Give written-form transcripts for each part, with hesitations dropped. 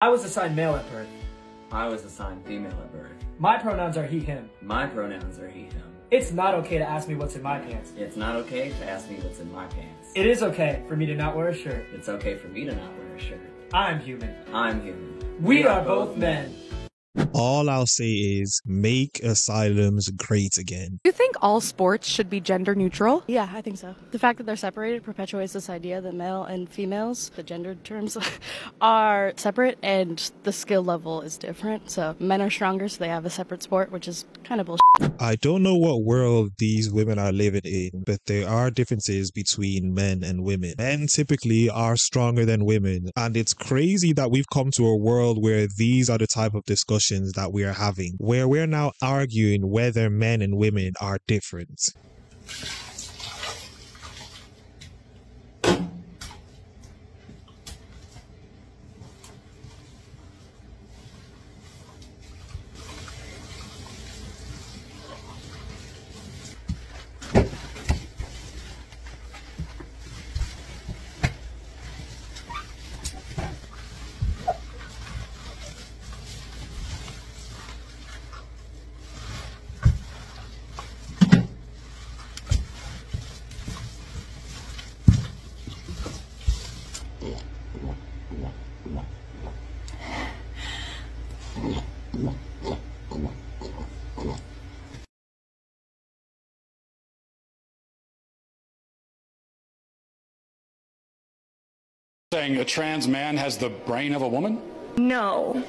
I was assigned male at birth. I was assigned female at birth. My pronouns are he, him. My pronouns are he, him. It's not okay to ask me what's in my pants. It's not okay to ask me what's in my pants. It is okay for me to not wear a shirt. It's okay for me to not wear a shirt. I'm human. I'm human. We are both men. All I'll say is make asylums great again. Do you think all sports should be gender neutral? Yeah, I think so. The fact that they're separated perpetuates this idea that male and females, the gendered terms, are separate and the skill level is different. So men are stronger, so they have a separate sport, which is kind of bullshit. I don't know what world these women are living in, but there are differences between men and women. Men typically are stronger than women, and it's crazy that we've come to a world where these are the type of discussions that we are having, where we're now arguing whether men and women are different. Saying a trans man has the brain of a woman? No.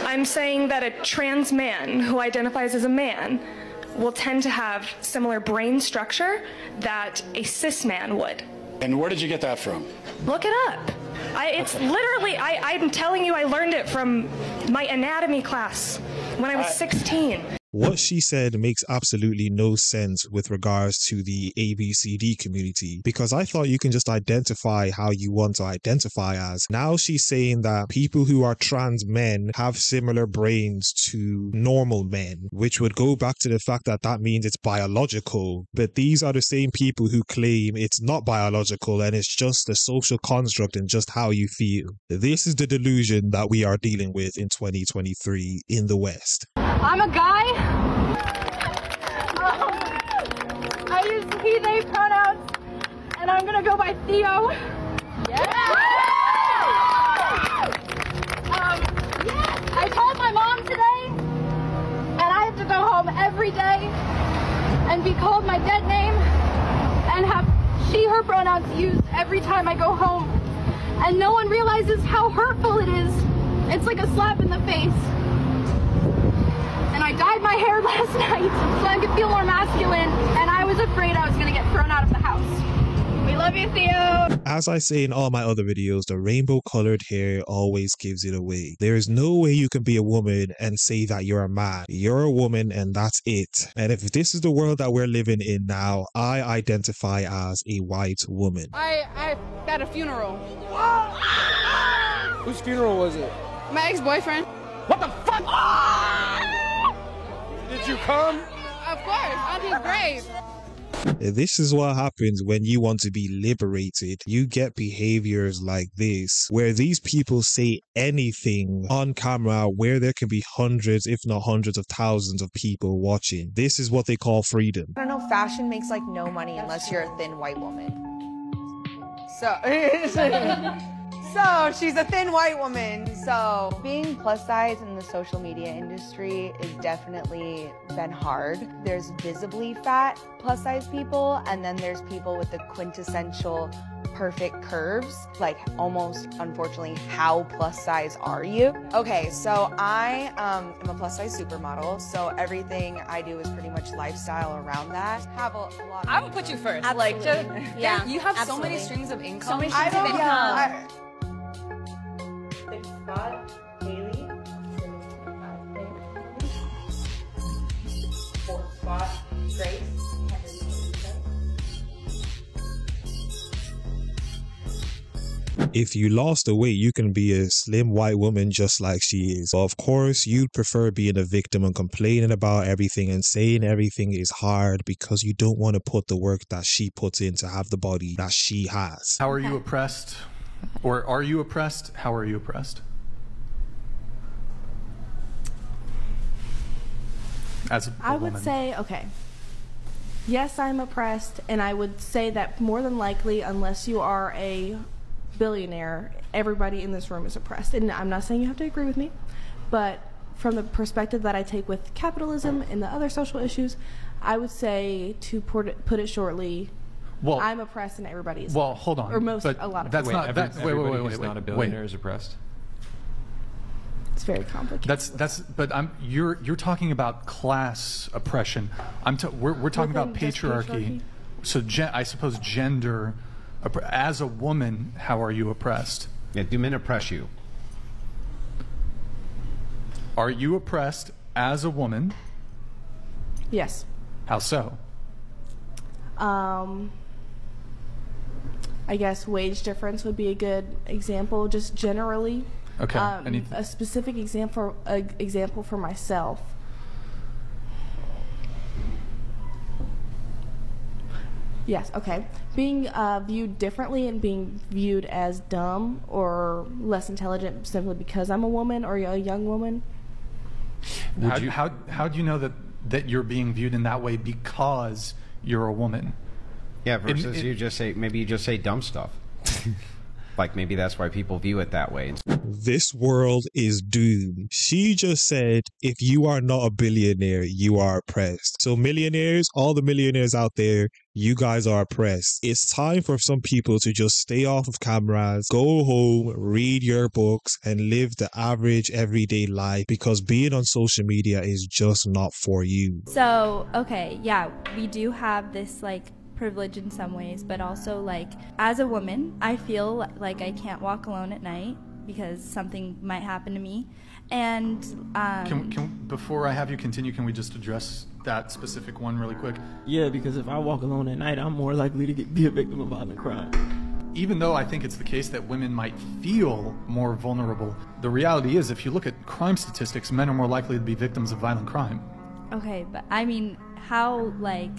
I'm saying that a trans man who identifies as a man will tend to have similar brain structure that a cis man would. And where did you get that from? Look it up. It's literally, I'm telling you, I learned it from my anatomy class when I was 16. What she said makes absolutely no sense with regards to the ABCD community, because I thought you can just identify how you want to identify as. Now she's saying that people who are trans men have similar brains to normal men, which would go back to the fact that that means it's biological. But these are the same people who claim it's not biological and it's just a social construct and just how you feel. This is the delusion that we are dealing with in 2023 in the West. I'm a guy. I use he, they pronouns, and I'm gonna go by Theo. Yeah. I told my mom today, and I have to go home every day and be called my dead name and have she, her pronouns used every time I go home. And no one realizes how hurtful it is. It's like a slap in the face. And I dyed my hair last night so I could feel more masculine, and I was afraid I was going to get thrown out of the house. We love you, Theo! As I say in all my other videos, the rainbow colored hair always gives it away. There is no way you can be a woman and say that you're a man. You're a woman and that's it. And if this is the world that we're living in now, I identify as a white woman. I got a funeral. Whose funeral was it? My ex-boyfriend. What the fuck? Did you come? Of course, on his grave. This is what happens when you want to be liberated. You get behaviors like this, where these people say anything on camera where there can be hundreds, if not hundreds of thousands of people watching. This is what they call freedom. I don't know, fashion makes like no money unless you're a thin white woman. So she's a thin white woman. So being plus size in the social media industry is definitely been hard. There's visibly fat plus size people, and then there's people with the quintessential perfect curves. Like almost, unfortunately, how plus size are you? Okay, so I am a plus size supermodel, so everything I do is pretty much lifestyle around that. Have a lot of I would put you first. Absolutely. Like, just, yeah, you have absolutely. so many strings of income. So many strings of income. Scott, Haley, 4 Spot, Grace, If you lost the weight, you can be a slim white woman just like she is. Of course, you'd prefer being a victim and complaining about everything and saying everything is hard because you don't want to put the work that she puts in to have the body that she has. How are you oppressed? Or are you oppressed? How are you oppressed? as a I woman? would say, okay, yes, I'm oppressed, and I would say that more than likely, unless you are a billionaire, everybody in this room is oppressed. And I'm not saying you have to agree with me, but from the perspective that I take with capitalism and the other social issues, I would say, to put it shortly, well, I'm oppressed and everybody is. Well, oppressed. hold on. Or most, but a lot of that's people. not. That, wait, who's not a billionaire is oppressed. It's very complicated. That's. But you're talking about class oppression. We're talking about Within just patriarchy. So I suppose gender. As a woman, how are you oppressed? Yeah, do men oppress you? Are you oppressed as a woman? Yes. How so? I guess wage difference would be a good example, just generally. Okay. A specific example for myself. Yes, okay. Being viewed differently and being viewed as dumb or less intelligent simply because I'm a woman or a young woman. How do you know that you're being viewed in that way because you're a woman? Yeah, versus you just say dumb stuff. Like maybe that's why people view it that way. This world is doomed. She just said, if you are not a billionaire, you are oppressed. So millionaires, all the millionaires out there, you guys are oppressed. It's time for some people to just stay off of cameras, go home, read your books, and live the average everyday life, because being on social media is just not for you. So, okay, yeah, we do have this like privilege in some ways, but also like as a woman, I feel like I can't walk alone at night because something might happen to me. And before I have you continue, can we just address that specific one really quick? Yeah, because if I walk alone at night, I'm more likely to be a victim of violent crime. Even though I think it's the case that women might feel more vulnerable, the reality is if you look at crime statistics, men are more likely to be victims of violent crime. Okay, but I mean, how, like,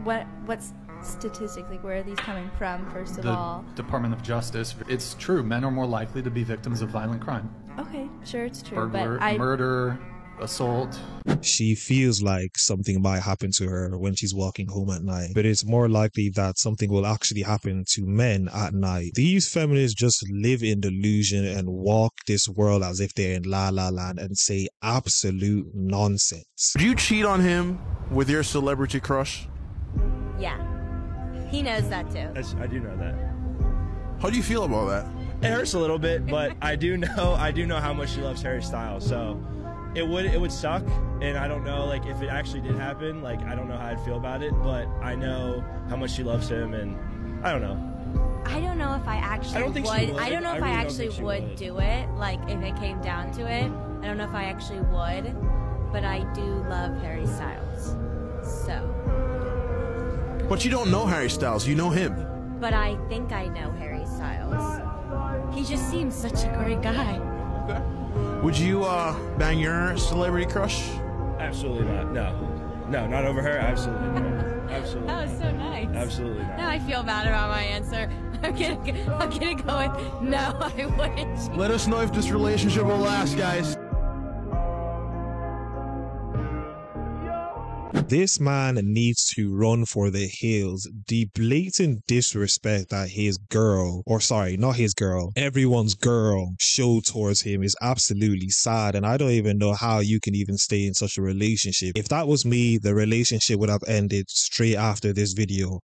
what's statistics, like where are these coming from, first of all? The Department of Justice. It's true, men are more likely to be victims of violent crime. Okay, sure, it's true. Burglar, but murder, assault. She feels like something might happen to her when she's walking home at night, but it's more likely that something will actually happen to men at night. These feminists just live in delusion and walk this world as if they're in La La Land and say absolute nonsense. Would you cheat on him with your celebrity crush? Yeah. He knows that too. I do know that. How do you feel about that? It hurts a little bit, but I do know how much she loves Harry Styles. So it would suck, and I don't know like if it actually did happen. Like I don't know how I'd feel about it, but I know how much she loves him, and I don't know. I don't know if I actually would. I don't know if I actually would do it. Like if it came down to it, I don't know if I actually would. But I do love Harry Styles. So. But you don't know Harry Styles, you know him. But I think I know Harry Styles. He just seems such a great guy. Okay. Would you bang your celebrity crush? Absolutely not. No, not over her. Absolutely not. Absolutely. That was so nice. Absolutely not. Now I feel bad about my answer. I'm gonna go with no, I wouldn't. Let us know if this relationship will last, guys. This man needs to run for the hills. The blatant disrespect that his girl, or sorry, not his girl, everyone's girl showed towards him is absolutely sad. And I don't even know how you can even stay in such a relationship. If that was me, the relationship would have ended straight after this video.